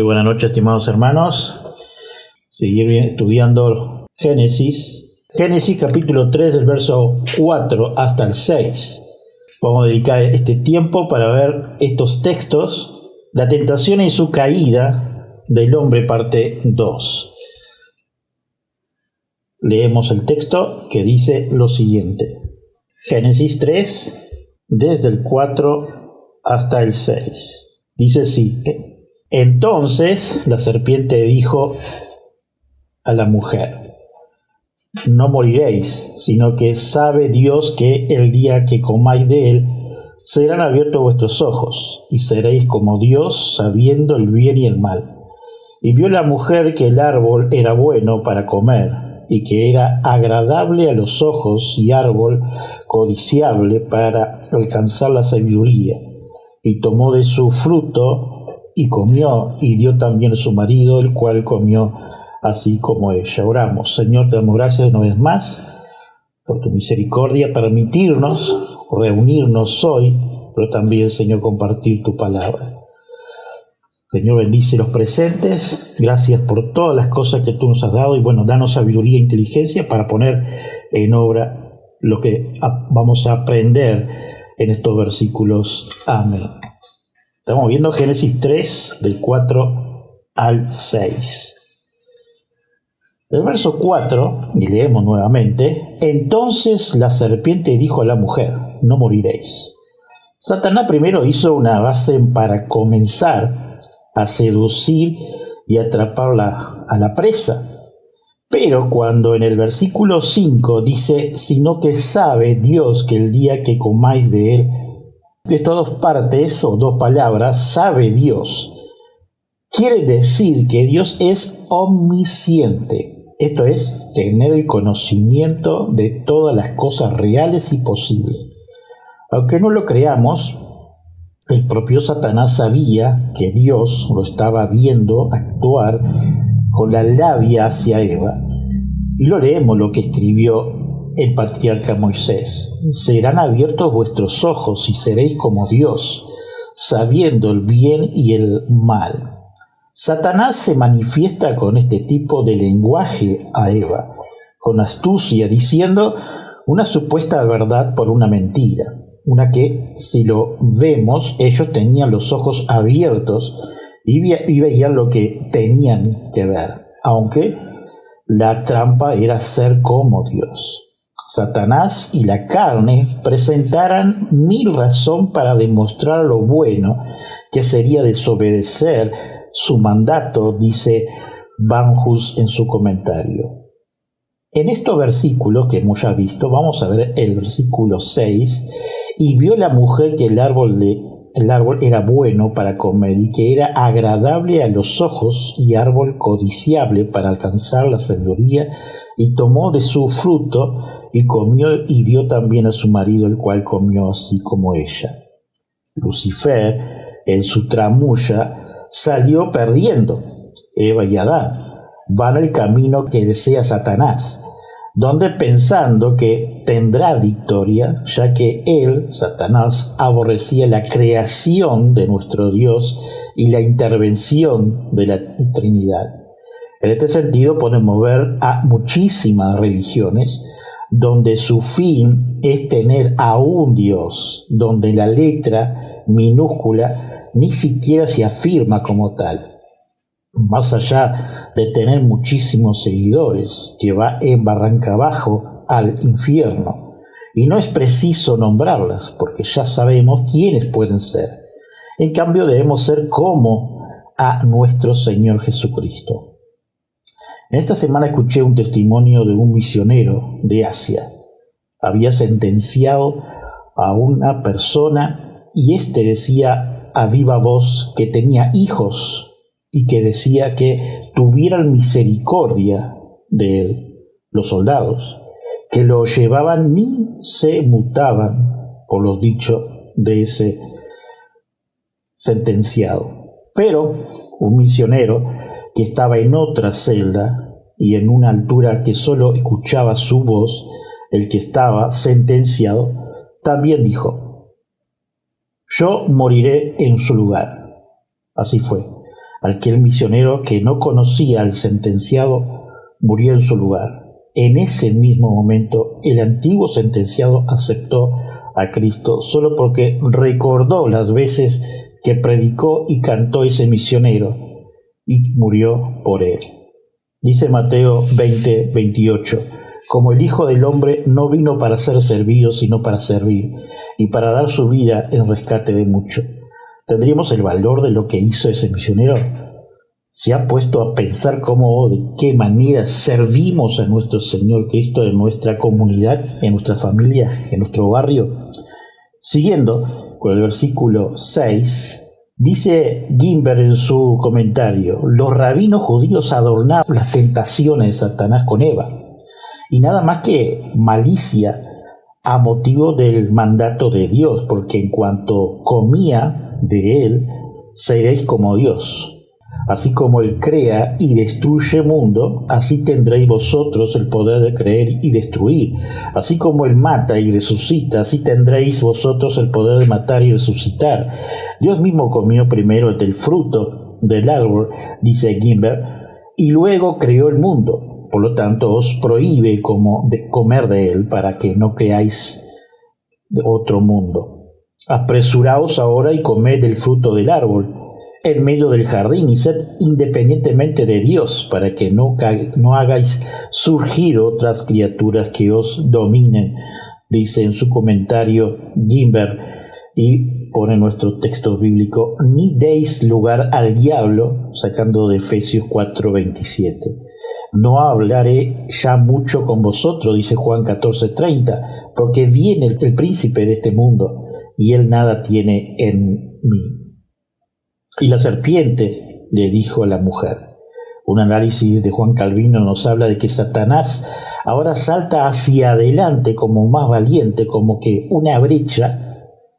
buenas noches, estimados hermanos. Seguir bien estudiando Génesis. Génesis capítulo 3 del verso 4 hasta el 6. Vamos a dedicar este tiempo para ver estos textos, la tentación y su caída del hombre, parte 2. Leemos el texto que dice lo siguiente. Génesis 3, desde el 4 hasta el 6. Dice así: Entonces la serpiente dijo a la mujer: No moriréis, sino que sabe Dios que el día que comáis de él, serán abiertos vuestros ojos, y seréis como Dios, sabiendo el bien y el mal. Y vio la mujer que el árbol era bueno para comer, y que era agradable a los ojos, y árbol codiciable para alcanzar la sabiduría. Y tomó de su fruto, y comió, y dio también a su marido, el cual comió así como ella. Oramos. Señor, te damos gracias una vez más por tu misericordia, permitirnos reunirnos hoy, pero también, Señor, compartir tu palabra. Señor, bendice los presentes. Gracias por todas las cosas que tú nos has dado, y danos sabiduría e inteligencia para poner en obra lo que vamos a aprender en estos versículos. Amén. Estamos viendo Génesis 3, del 4 al 6. El verso 4, y leemos nuevamente: Entonces la serpiente dijo a la mujer: No moriréis. Satanás primero hizo una base para comenzar a seducir y atrapar a la presa. Pero cuando en el versículo 5 dice: Sino que sabe Dios que el día que comáis de él, estas dos partes o dos palabras, sabe Dios, quiere decir que Dios es omnisciente. Esto es, tener el conocimiento de todas las cosas reales y posibles. Aunque no lo creamos, el propio Satanás sabía que Dios lo estaba viendo actuar con la labia hacia Eva. Y lo leemos lo que escribió el patriarca Moisés: Serán abiertos vuestros ojos y seréis como Dios, sabiendo el bien y el mal. Satanás se manifiesta con este tipo de lenguaje a Eva, con astucia, diciendo una supuesta verdad por una mentira, una que, si lo vemos, ellos tenían los ojos abiertos y veían lo que tenían que ver, aunque la trampa era ser como Dios. Satanás y la carne presentaran 1000 razones para demostrar lo bueno que sería desobedecer su mandato, dice Van Hus en su comentario. En estos versículos que hemos ya visto, vamos a ver el versículo 6. Y vio la mujer que el árbol era bueno para comer, y que era agradable a los ojos, y árbol codiciable para alcanzar la sabiduría, y tomó de su fruto, y comió, y dio también a su marido, el cual comió así como ella. Lucifer, en su tramulla, salió perdiendo. Eva y Adán van al camino que desea Satanás, donde pensando que tendrá victoria, ya que él, Satanás, aborrecía la creación de nuestro Dios y la intervención de la Trinidad. En este sentido podemos ver a muchísimas religiones donde su fin es tener a un Dios, donde la letra minúscula ni siquiera se afirma como tal, más allá de tener muchísimos seguidores, que va en barranca abajo al infierno. Y no es preciso nombrarlas, porque ya sabemos quiénes pueden ser. En cambio, debemos ser como a nuestro Señor Jesucristo. En esta semana escuché un testimonio de un misionero de Asia. Había sentenciado a una persona, y decía a viva voz que tenía hijos, y que decía que tuvieran misericordia de él. Los soldados que lo llevaban ni se mutaban por los dichos de ese sentenciado. Pero un misionero que estaba en otra celda y en una altura que solo escuchaba su voz, el que estaba sentenciado, también dijo: Yo moriré en su lugar. Así fue. Aquel misionero que no conocía al sentenciado murió en su lugar. En ese mismo momento, el antiguo sentenciado aceptó a Cristo solo porque recordó las veces que predicó y cantó ese misionero y murió por él. Dice Mateo 20:28, como el Hijo del Hombre no vino para ser servido, sino para servir, y para dar su vida en rescate de muchos. ¿Tendríamos el valor de lo que hizo ese misionero? ¿Se ha puesto a pensar cómo, de qué manera servimos a nuestro Señor Cristo en nuestra comunidad, en nuestra familia, en nuestro barrio? Siguiendo con el versículo 6, dice Gimber en su comentario, los rabinos judíos adornaban las tentaciones de Satanás con Eva, y nada más que malicia a motivo del mandato de Dios, porque en cuanto comía de él, seréis como Dios. Así como Él crea y destruye el mundo, así tendréis vosotros el poder de creer y destruir. Así como Él mata y resucita, así tendréis vosotros el poder de matar y resucitar. Dios mismo comió primero del fruto del árbol, dice Gimber, y luego creó el mundo. Por lo tanto, os prohíbe comer de él para que no creáis de otro mundo. Apresuraos ahora y comed del fruto del árbol en medio del jardín y sed independientemente de Dios, para que no hagáis surgir otras criaturas que os dominen, dice en su comentario Gimber, y pone nuestro texto bíblico, ni deis lugar al diablo, sacando de Efesios 4:27. No hablaré ya mucho con vosotros, dice Juan 14:30, porque viene el príncipe de este mundo, y él nada tiene en mí. Y la serpiente le dijo a la mujer. Un análisis de Juan Calvino nos habla de que Satanás ahora salta hacia adelante como más valiente, como que una brecha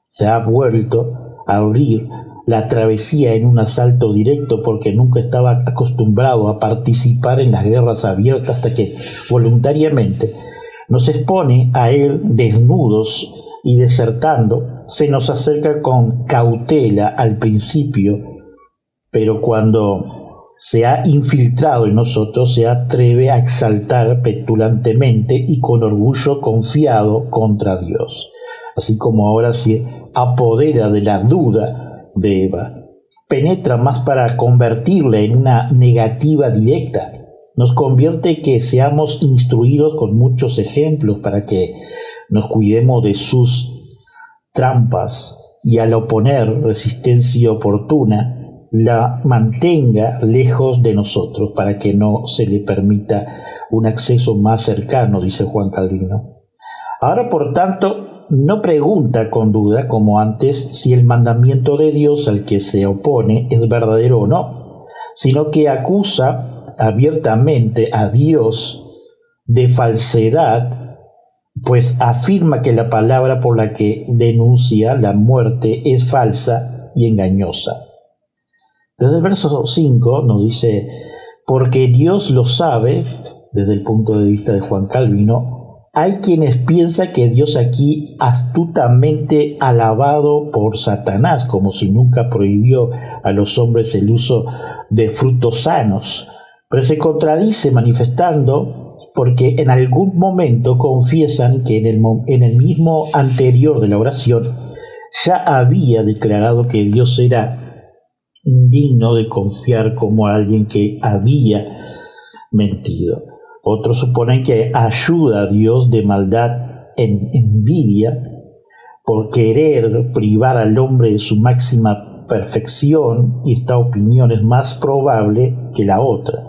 se ha vuelto a abrir la travesía en un asalto directo, porque nunca estaba acostumbrado a participar en las guerras abiertas, hasta que voluntariamente nos expone a él desnudos y desertando, se nos acerca con cautela al principio, pero cuando se ha infiltrado en nosotros, se atreve a exaltar petulantemente y con orgullo confiado contra Dios, así como ahora se apodera de la duda de Eva. Penetra más para convertirla en una negativa directa. Nos convierte que seamos instruidos con muchos ejemplos para que nos cuidemos de sus trampas y al oponer resistencia oportuna, la mantenga lejos de nosotros para que no se le permita un acceso más cercano, dice Juan Calvino. Ahora, por tanto, no pregunta con duda, como antes, si el mandamiento de Dios al que se opone es verdadero o no, sino que acusa abiertamente a Dios de falsedad, pues afirma que la palabra por la que denuncia la muerte es falsa y engañosa. Desde el verso 5 nos dice, porque Dios lo sabe, desde el punto de vista de Juan Calvino, hay quienes piensan que Dios aquí astutamente alabado por Satanás, como si nunca prohibió a los hombres el uso de frutos sanos, pero se contradice manifestando porque en algún momento confiesan que en el mismo anterior de la oración ya había declarado que Dios era indigno de confiar como alguien que había mentido. Otros suponen que ayuda a Dios de maldad en envidia por querer privar al hombre de su máxima perfección, y esta opinión es más probable que la otra,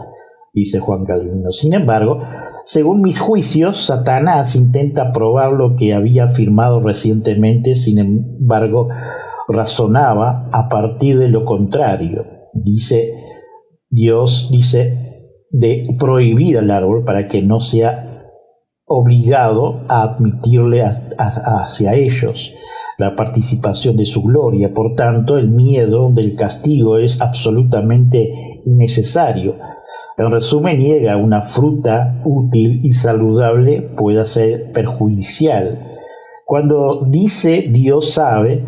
dice Juan Calvino. Sin embargo, según mis juicios, Satanás intenta probar lo que había afirmado recientemente, sin embargo, razonaba a partir de lo contrario. Dios dice de prohibir al árbol para que no sea obligado a admitirle hacia ellos la participación de su gloria. Por tanto, el miedo del castigo es absolutamente innecesario. En resumen, niega una fruta útil y saludable pueda ser perjudicial. Cuando dice Dios sabe,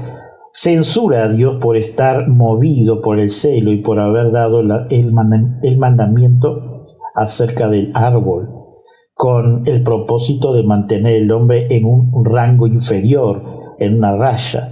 censura a Dios por estar movido por el celo y por haber dado el mandamiento acerca del árbol, con el propósito de mantener el hombre en un rango inferior, en una raya.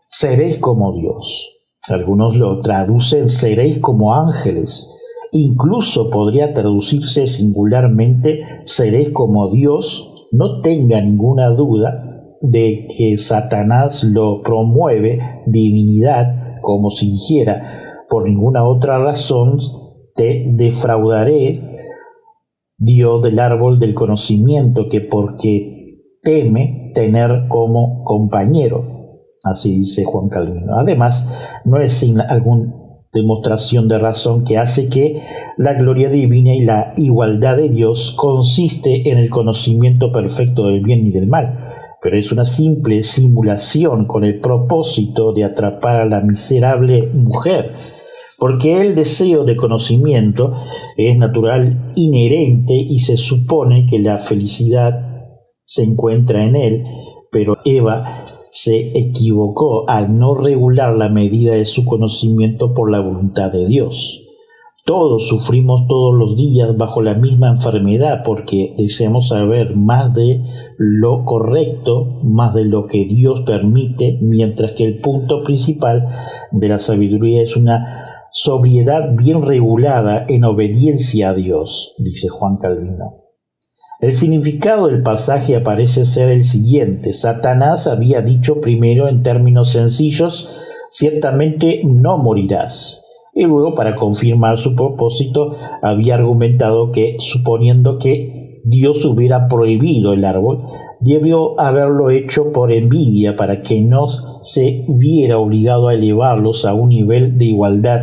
Seréis como Dios. Algunos lo traducen seréis como ángeles. Incluso podría traducirse singularmente seréis como Dios. No tenga ninguna duda de que Satanás lo promueve divinidad, como si dijera, por ninguna otra razón te defraudaré, Dios del árbol del conocimiento, que porque teme tener como compañero. Así dice Juan Calvino. Además, no es sin alguna demostración de razón que hace que la gloria divina y la igualdad de Dios consiste en el conocimiento perfecto del bien y del mal, pero es una simple simulación con el propósito de atrapar a la miserable mujer, porque el deseo de conocimiento es natural, inherente, y se supone que la felicidad se encuentra en él, pero Eva se equivocó al no regular la medida de su conocimiento por la voluntad de Dios. Todos sufrimos todos los días bajo la misma enfermedad porque deseamos saber más de lo correcto, más de lo que Dios permite, mientras que el punto principal de la sabiduría es una sobriedad bien regulada en obediencia a Dios, dice Juan Calvino. El significado del pasaje parece ser el siguiente. Satanás había dicho primero en términos sencillos, ciertamente no morirás. Y luego, para confirmar su propósito, había argumentado que, suponiendo que Dios hubiera prohibido el árbol, debió haberlo hecho por envidia para que no se viera obligado a elevarlos a un nivel de igualdad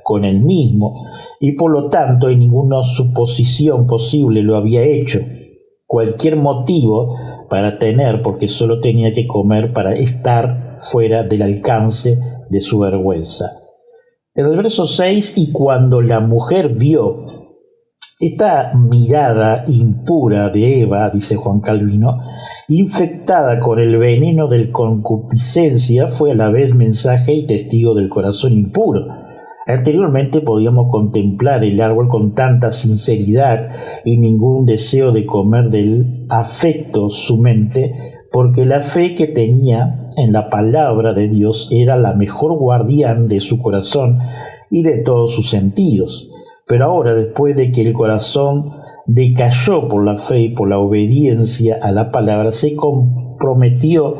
con él mismo, y por lo tanto en ninguna suposición posible lo había hecho. Cualquier motivo para tener, porque solo tenía que comer para estar fuera del alcance de su vergüenza. En el verso 6, y cuando la mujer vio esta mirada impura de Eva, dice Juan Calvino, infectada con el veneno de concupiscencia, fue a la vez mensaje y testigo del corazón impuro. Anteriormente podíamos contemplar el árbol con tanta sinceridad y ningún deseo de comer del afecto su mente, porque la fe que tenía en la palabra de Dios era la mejor guardián de su corazón y de todos sus sentidos. Pero ahora, después de que el corazón decayó por la fe y por la obediencia a la palabra, se comprometió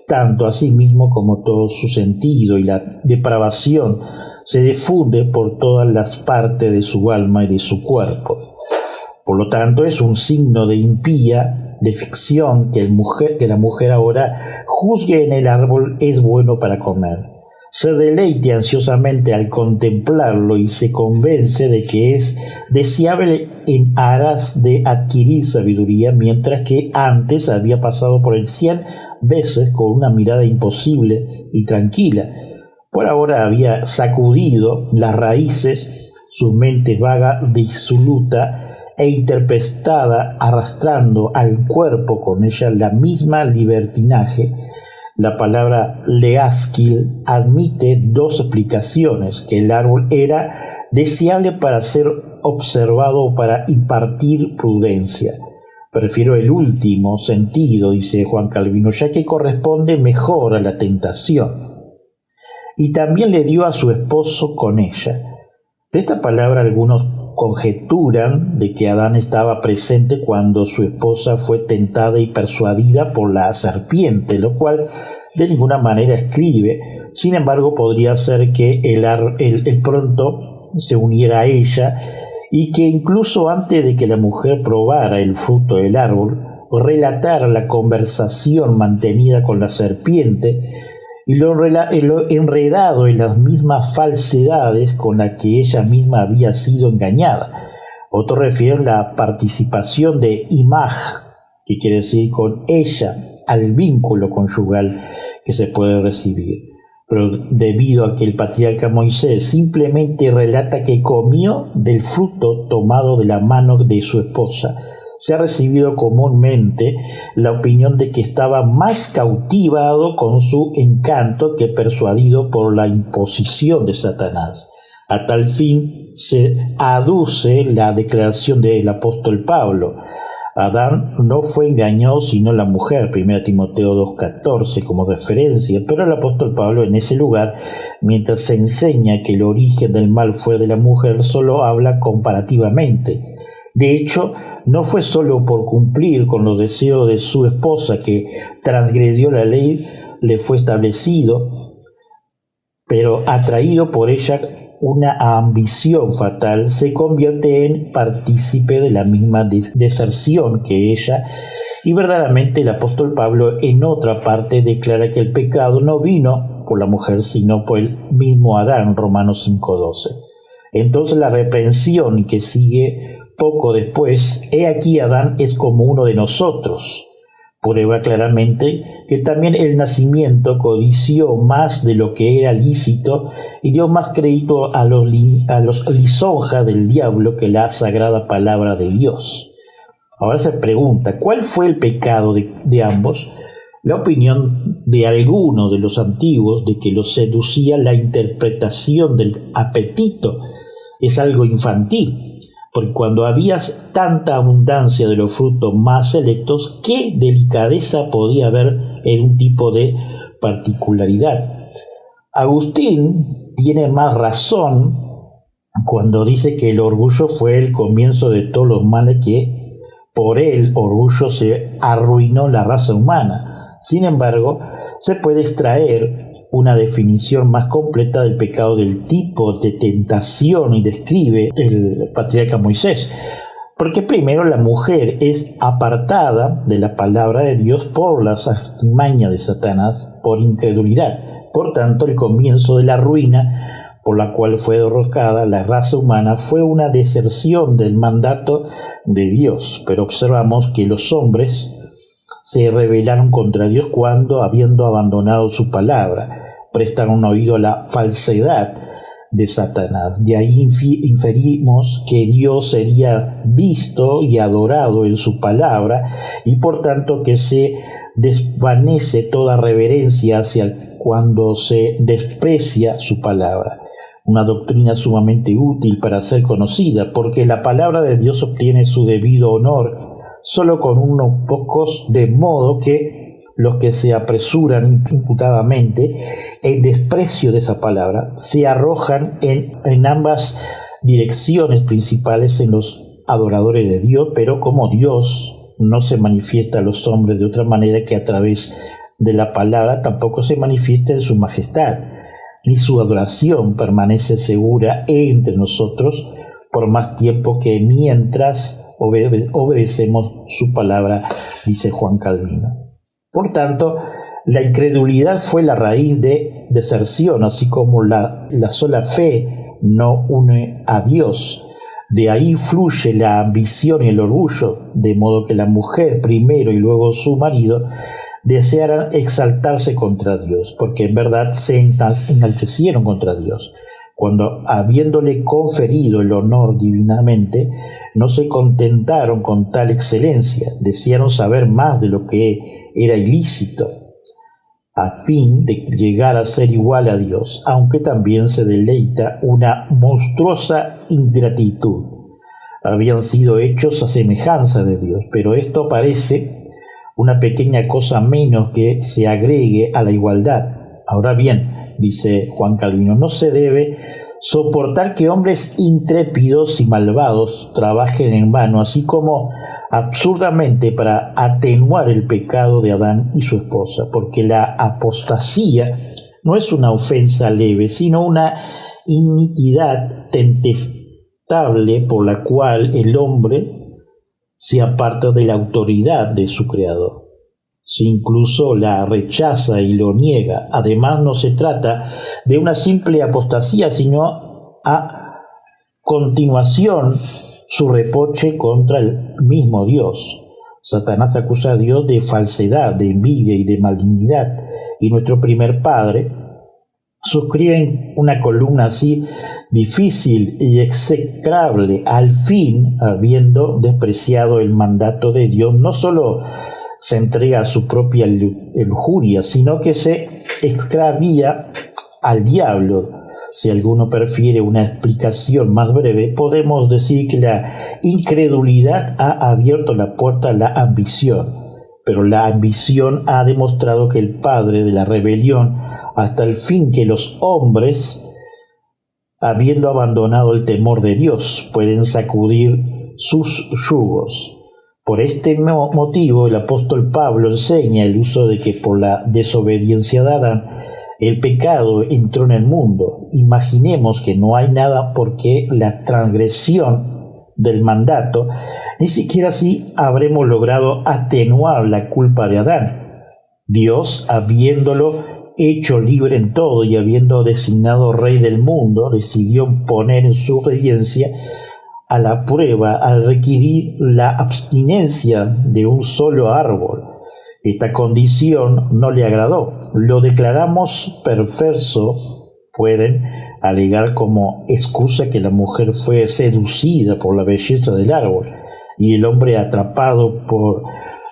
tanto a sí mismo como todo su sentido, y la depravación se difunde por todas las partes de su alma y de su cuerpo. Por lo tanto, es un signo de impía, de ficción, que la mujer ahora juzgue en el árbol es bueno para comer. Se deleite ansiosamente al contemplarlo y se convence de que es deseable en aras de adquirir sabiduría, mientras que antes había pasado por él 100 veces con una mirada imposible y tranquila. Por ahora había sacudido las raíces, su mente vaga, disoluta e interpretada, arrastrando al cuerpo con ella la misma libertinaje. La palabra leaskil admite dos explicaciones: que el árbol era deseable para ser observado o para impartir prudencia. Prefiero el último sentido, dice Juan Calvino, ya que corresponde mejor a la tentación. Y también le dio a su esposo con ella. De esta palabra algunos conjeturan de que Adán estaba presente cuando su esposa fue tentada y persuadida por la serpiente, lo cual de ninguna manera escribe. Sin embargo, podría ser que él pronto se uniera a ella, y que incluso antes de que la mujer probara el fruto del árbol, relatara la conversación mantenida con la serpiente y lo enredado en las mismas falsedades con las que ella misma había sido engañada. Otros refieren la participación de Imaj, que quiere decir con ella, al vínculo conyugal que se puede recibir. Pero debido a que el patriarca Moisés simplemente relata que comió del fruto tomado de la mano de su esposa, se ha recibido comúnmente la opinión de que estaba más cautivado con su encanto que persuadido por la imposición de Satanás. A tal fin se aduce la declaración del apóstol Pablo: Adán no fue engañado sino la mujer, 1 Timoteo 2,14 como referencia, pero el apóstol Pablo en ese lugar, mientras se enseña que el origen del mal fue de la mujer, solo habla comparativamente. De hecho, no fue solo por cumplir con los deseos de su esposa que transgredió la ley, le fue establecido, pero atraído por ella una ambición fatal, se convierte en partícipe de la misma deserción que ella, y verdaderamente el apóstol Pablo en otra parte declara que el pecado no vino por la mujer, sino por el mismo Adán, Romanos 5:12. Entonces la reprensión que sigue poco después: he aquí Adán es como uno de nosotros, prueba claramente que también el nacimiento codició más de lo que era lícito y dio más crédito a los lisonjas del diablo que la sagrada palabra de Dios. Ahora se pregunta, ¿cuál fue el pecado de ambos? La opinión de algunos de los antiguos de que los seducía la interpretación del apetito es algo infantil, porque cuando había tanta abundancia de los frutos más selectos, ¿qué delicadeza podía haber en un tipo de particularidad? Agustín tiene más razón cuando dice que el orgullo fue el comienzo de todos los males, que por el orgullo se arruinó la raza humana. Sin embargo, se puede extraer una definición más completa del pecado del tipo de tentación y describe el patriarca Moisés. Porque primero la mujer es apartada de la palabra de Dios por las artimañas de Satanás, por incredulidad. Por tanto, el comienzo de la ruina por la cual fue derrocada la raza humana fue una deserción del mandato de Dios. Pero observamos que los hombres se rebelaron contra Dios cuando, habiendo abandonado su palabra, prestaron oído a la falsedad de Satanás. De ahí inferimos que Dios sería visto y adorado en su palabra, y por tanto que se desvanece toda reverencia hacia cuando se desprecia su palabra. Una doctrina sumamente útil para ser conocida, porque la palabra de Dios obtiene su debido honor solo con unos pocos, de modo que los que se apresuran imputadamente en desprecio de esa palabra se arrojan en ambas direcciones principales en los adoradores de Dios, pero como Dios no se manifiesta a los hombres de otra manera que a través de la palabra, tampoco se manifiesta en su majestad, ni su adoración permanece segura entre nosotros por más tiempo que mientras obedecemos su palabra, dice Juan Calvino. Por tanto, la incredulidad fue la raíz de deserción, así como la sola fe no une a Dios. De ahí fluye la ambición y el orgullo, de modo que la mujer primero y luego su marido desearan exaltarse contra Dios, porque en verdad se enaltecieron contra Dios, cuando, habiéndole conferido el honor divinamente, no se contentaron con tal excelencia, desearon saber más de lo que era ilícito, a fin de llegar a ser igual a Dios, aunque también se deleita una monstruosa ingratitud. Habían sido hechos a semejanza de Dios, pero esto parece una pequeña cosa menos que se agregue a la igualdad. Ahora bien, dice Juan Calvino, no se debe soportar que hombres intrépidos y malvados trabajen en vano, así como absurdamente para atenuar el pecado de Adán y su esposa, porque la apostasía no es una ofensa leve, sino una iniquidad detestable por la cual el hombre se aparta de la autoridad de su Creador. Si incluso la rechaza y lo niega, además no se trata de una simple apostasía, sino a continuación su reproche contra el mismo Dios. Satanás acusa a Dios de falsedad, de envidia y de malignidad, y nuestro primer padre suscriben una columna así difícil y execrable, al fin, habiendo despreciado el mandato de Dios, no solo se entrega a su propia lujuria, sino que se extravía al diablo. Si alguno prefiere una explicación más breve, podemos decir que la incredulidad ha abierto la puerta a la ambición, pero la ambición ha demostrado que el padre de la rebelión, hasta el fin que los hombres, habiendo abandonado el temor de Dios, pueden sacudir sus yugos. Por este motivo, el apóstol Pablo enseña el uso de que por la desobediencia de Adán, el pecado entró en el mundo. Imaginemos que no hay nada porque la transgresión del mandato, ni siquiera así habremos logrado atenuar la culpa de Adán. Dios, habiéndolo hecho libre en todo y habiendo designado rey del mundo, decidió poner en su obediencia a la prueba al requerir la abstinencia de un solo árbol. Esta condición no le agradó. Lo declaramos perverso. Pueden alegar como excusa que la mujer fue seducida por la belleza del árbol y el hombre atrapado por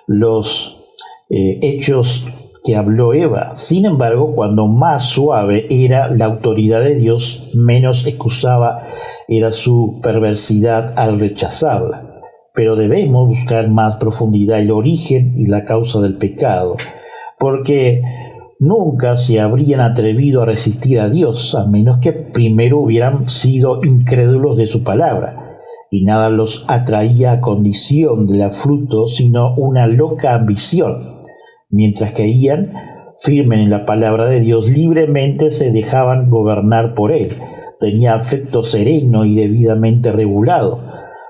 los hechos que habló Eva. Sin embargo, cuando más suave era la autoridad de Dios, menos excusaba era su perversidad al rechazarla. Pero debemos buscar más profundidad el origen y la causa del pecado, porque nunca se habrían atrevido a resistir a Dios, a menos que primero hubieran sido incrédulos de su palabra, y nada los atraía a condición de la fruto, sino una loca ambición. Mientras caían firmes en la palabra de Dios, libremente se dejaban gobernar por él. Tenía afecto sereno y debidamente regulado,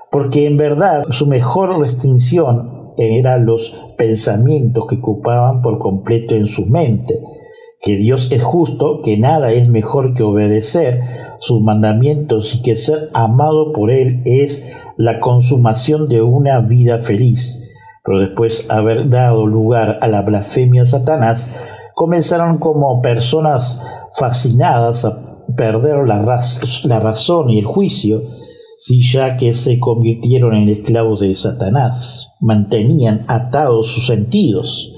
porque en verdad su mejor restricción eran los pensamientos que ocupaban por completo en su mente, que Dios es justo, que nada es mejor que obedecer sus mandamientos y que ser amado por Él es la consumación de una vida feliz. Pero después de haber dado lugar a la blasfemia de Satanás, comenzaron como personas fascinadas a perder la razón y el juicio, si ya que se convirtieron en esclavos de Satanás, mantenían atados sus sentidos.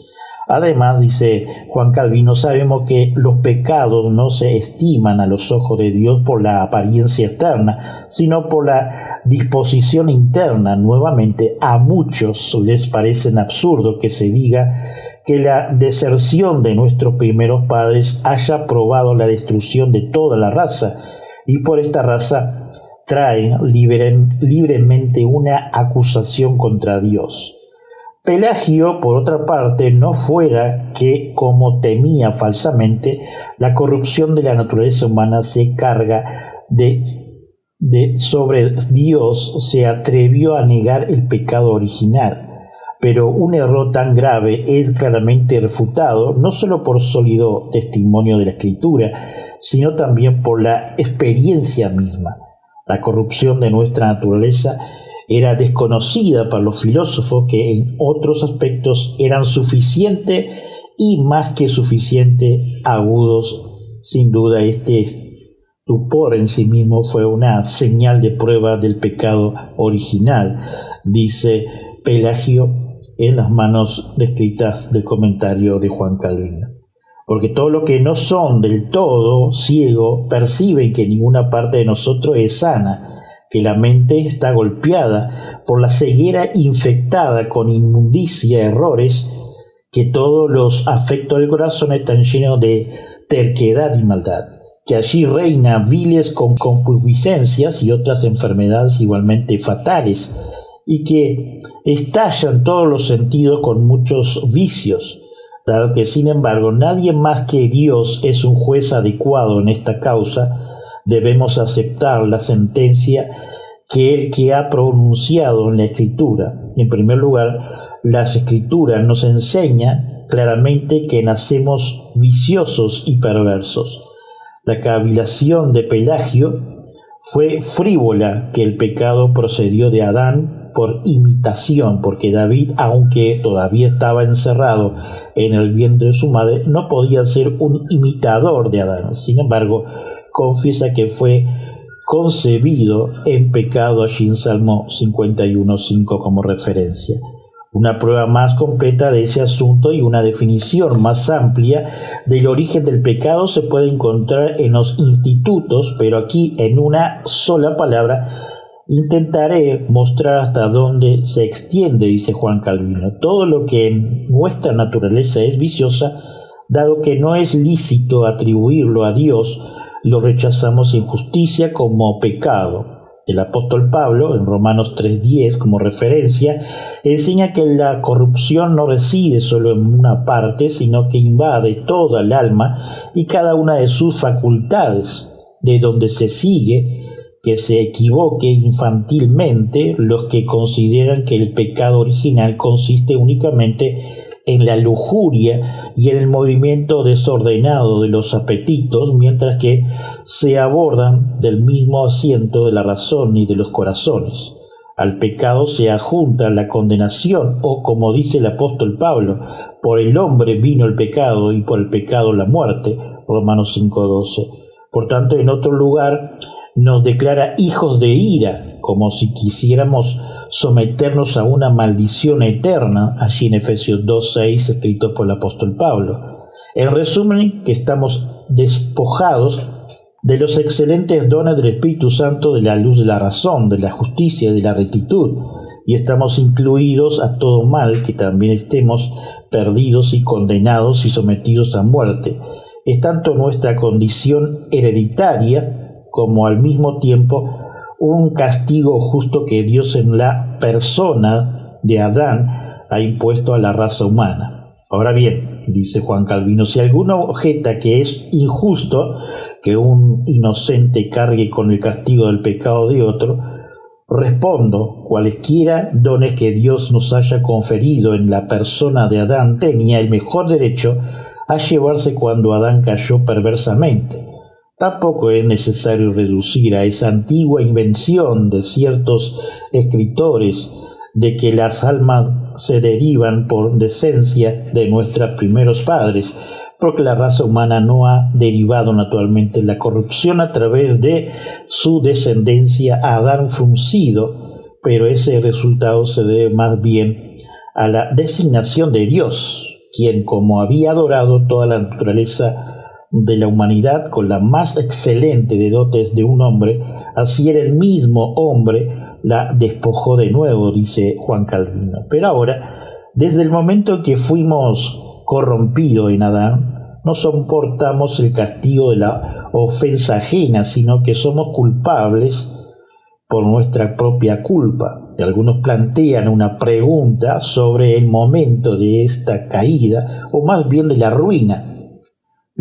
Además, dice Juan Calvino, sabemos que los pecados no se estiman a los ojos de Dios por la apariencia externa, sino por la disposición interna. Nuevamente, a muchos les parece absurdo que se diga que la deserción de nuestros primeros padres haya probado la destrucción de toda la raza, y por esta raza traen libremente una acusación contra Dios. Pelagio, por otra parte, no fuera que, como temía falsamente, la corrupción de la naturaleza humana se carga sobre Dios, se atrevió a negar el pecado original. Pero un error tan grave es claramente refutado, no solo por sólido testimonio de la Escritura, sino también por la experiencia misma. La corrupción de nuestra naturaleza era desconocida para los filósofos, que en otros aspectos eran suficiente y más que suficiente agudos. Sin duda, este estupor en sí mismo fue una señal de prueba del pecado original, dice Pelagio en las manos descritas del comentario de Juan Calvino. Porque todo lo que no son del todo ciego perciben que ninguna parte de nosotros es sana, que la mente está golpeada por la ceguera infectada con inmundicia, errores, que todos los afectos del corazón están llenos de terquedad y maldad, que allí reina viles con concupiscencias y otras enfermedades igualmente fatales, y que estallan todos los sentidos con muchos vicios, dado que sin embargo nadie más que Dios es un juez adecuado en esta causa. Debemos aceptar la sentencia que el que ha pronunciado en la Escritura. En primer lugar, las Escrituras nos enseñan claramente que nacemos viciosos y perversos. La cavilación de Pelagio fue frívola, que el pecado procedió de Adán por imitación, porque David, aunque todavía estaba encerrado en el vientre de su madre, no podía ser un imitador de Adán. Sin embargo, confiesa que fue concebido en pecado, allí en Salmo 51:5 como referencia. Una prueba más completa de ese asunto y una definición más amplia del origen del pecado se puede encontrar en los institutos, pero aquí en una sola palabra intentaré mostrar hasta dónde se extiende, dice Juan Calvino. Todo lo que en nuestra naturaleza es viciosa, dado que no es lícito atribuirlo a Dios, lo rechazamos en justicia como pecado. El apóstol Pablo, en Romanos 3:10, como referencia, enseña que la corrupción no reside solo en una parte, sino que invade toda el alma y cada una de sus facultades, de donde se sigue que se equivoque infantilmente los que consideran que el pecado original consiste únicamente en la lujuria y en el movimiento desordenado de los apetitos, mientras que se abordan del mismo asiento de la razón y de los corazones. Al pecado se adjunta la condenación, o como dice el apóstol Pablo, por el hombre vino el pecado y por el pecado la muerte, Romanos 5:12. Por tanto, en otro lugar nos declara hijos de ira, como si quisiéramos someternos a una maldición eterna, allí en Efesios 2:6, escrito por el apóstol Pablo. En resumen, que estamos despojados de los excelentes dones del Espíritu Santo, de la luz de la razón, de la justicia, de la rectitud, y estamos incluidos a todo mal, que también estemos perdidos y condenados y sometidos a muerte. Es tanto nuestra condición hereditaria como al mismo tiempo un castigo justo que Dios en la persona de Adán ha impuesto a la raza humana. Ahora bien, dice Juan Calvino, si alguno objeta que es injusto que un inocente cargue con el castigo del pecado de otro, respondo, cualesquiera dones que Dios nos haya conferido en la persona de Adán tenía el mejor derecho a llevarse cuando Adán cayó perversamente. Tampoco es necesario reducir a esa antigua invención de ciertos escritores de que las almas se derivan por decencia de nuestros primeros padres, porque la raza humana no ha derivado naturalmente la corrupción a través de su descendencia a Adán fruncido, pero ese resultado se debe más bien a la designación de Dios, quien, como había adorado toda la naturaleza de la humanidad con la más excelente de dotes de un hombre, así era el mismo hombre, la despojó de nuevo, dice Juan Calvino. Pero ahora, desde el momento que fuimos corrompidos en Adán, no soportamos el castigo de la ofensa ajena, sino que somos culpables por nuestra propia culpa. Y algunos plantean una pregunta sobre el momento de esta caída, o más bien de la ruina.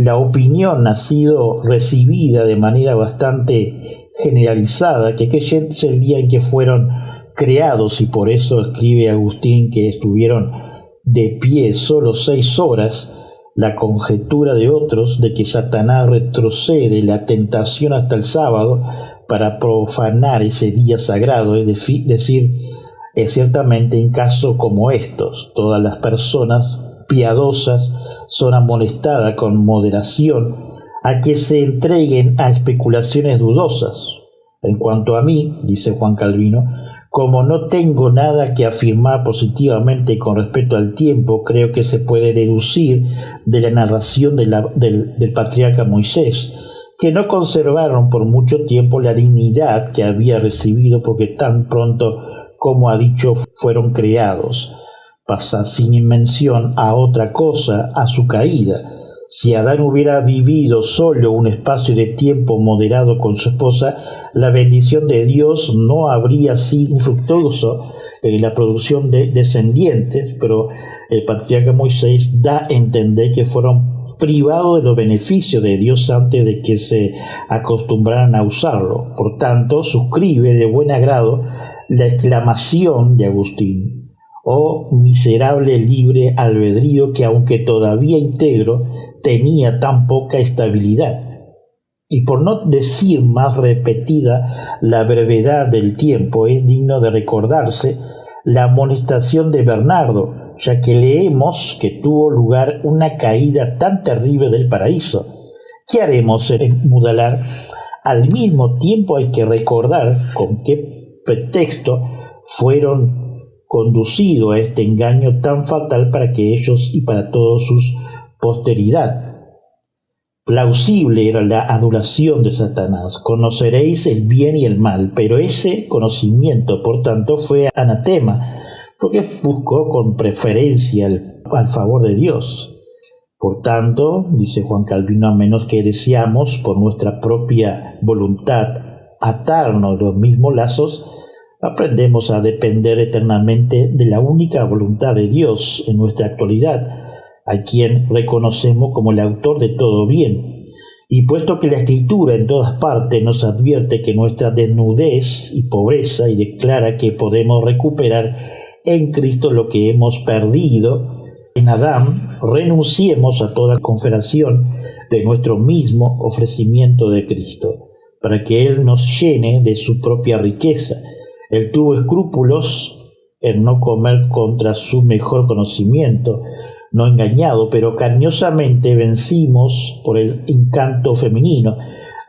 La opinión ha sido recibida de manera bastante generalizada, que creyentes el día en que fueron creados, y por eso escribe Agustín que estuvieron de pie solo 6 horas, la conjetura de otros de que Satanás retrocede la tentación hasta el sábado para profanar ese día sagrado, es decir, ciertamente en casos como estos, todas las personas piadosas son amonestadas con moderación a que se entreguen a especulaciones dudosas. En cuanto a mí, dice Juan Calvino, como no tengo nada que afirmar positivamente con respecto al tiempo, creo que se puede deducir de la narración del patriarca Moisés, que no conservaron por mucho tiempo la dignidad que había recibido, porque tan pronto como ha dicho fueron creados. Pasa sin mención a otra cosa, a su caída. Si Adán hubiera vivido solo un espacio de tiempo moderado con su esposa, la bendición de Dios no habría sido infructuoso en la producción de descendientes, pero el patriarca Moisés da a entender que fueron privados de los beneficios de Dios antes de que se acostumbraran a usarlo. Por tanto, suscribe de buen agrado la exclamación de Agustín: «Oh miserable libre albedrío que, aunque todavía íntegro, tenía tan poca estabilidad». y por no decir más repetida la brevedad del tiempo, es digno de recordarse la amonestación de Bernardo, ya que leemos que tuvo lugar una caída tan terrible del paraíso. ¿Qué haremos en Mudalar? Al mismo tiempo hay que recordar con qué pretexto fueron conducidos a este engaño tan fatal para que ellos y para toda su posteridad. Plausible era la adulación de Satanás. Conoceréis el bien y el mal, pero ese conocimiento, por tanto, fue anatema, porque buscó con preferencia al favor de Dios. Por tanto, dice Juan Calvino, a menos que deseamos por nuestra propia voluntad atarnos los mismos lazos, aprendemos a depender eternamente de la única voluntad de Dios en nuestra actualidad, a quien reconocemos como el autor de todo bien. Y puesto que la Escritura en todas partes nos advierte que nuestra desnudez y pobreza y declara que podemos recuperar en Cristo lo que hemos perdido en Adán, renunciemos a toda confederación de nuestro mismo ofrecimiento de Cristo, para que Él nos llene de su propia riqueza. Él tuvo escrúpulos en no comer contra su mejor conocimiento, no engañado, pero cariñosamente vencimos por el encanto femenino.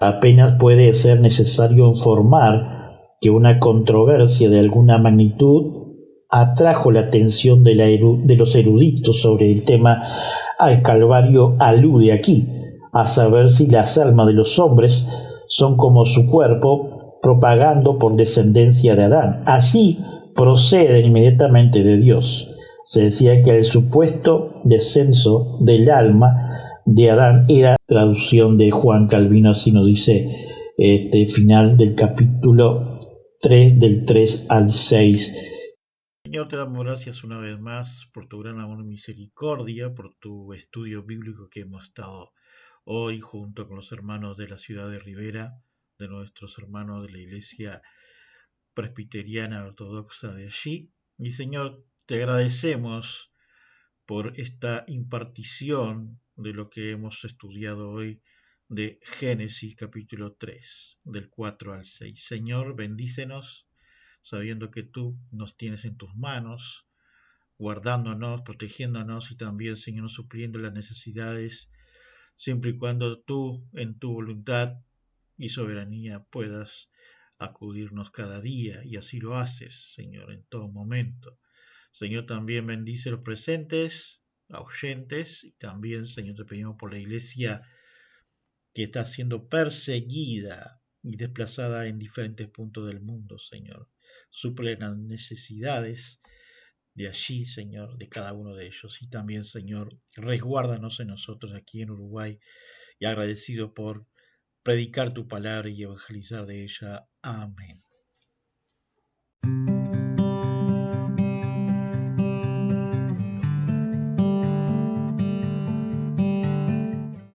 Apenas puede ser necesario informar que una controversia de alguna magnitud atrajo la atención de los eruditos sobre el tema al Calvario alude aquí, a saber si las almas de los hombres son como su cuerpo, propagando por descendencia de Adán. Así proceden inmediatamente de Dios. Se decía que el supuesto descenso del alma de Adán era traducción de Juan Calvino, así nos dice este final del capítulo 3, del 3 al 6. Señor, te damos gracias una vez más por tu gran amor y misericordia, por tu estudio bíblico que hemos estado hoy junto con los hermanos de la ciudad de Rivera, de nuestros hermanos de la iglesia presbiteriana ortodoxa de allí. Y Señor, te agradecemos por esta impartición de lo que hemos estudiado hoy de Génesis capítulo 3, del 4 al 6. Señor, bendícenos, sabiendo que tú nos tienes en tus manos, guardándonos, protegiéndonos y también, Señor, supliendo las necesidades, siempre y cuando tú, en tu voluntad y soberanía, puedas acudirnos cada día, y así lo haces, Señor, en todo momento. Señor, también bendice los presentes, ausentes, y también, Señor, te pedimos por la iglesia que está siendo perseguida y desplazada en diferentes puntos del mundo, Señor. Suple las necesidades de allí, Señor, de cada uno de ellos. Y también, Señor, resguárdanos en nosotros aquí en Uruguay, y agradecido por predicar tu palabra y evangelizar de ella. Amén.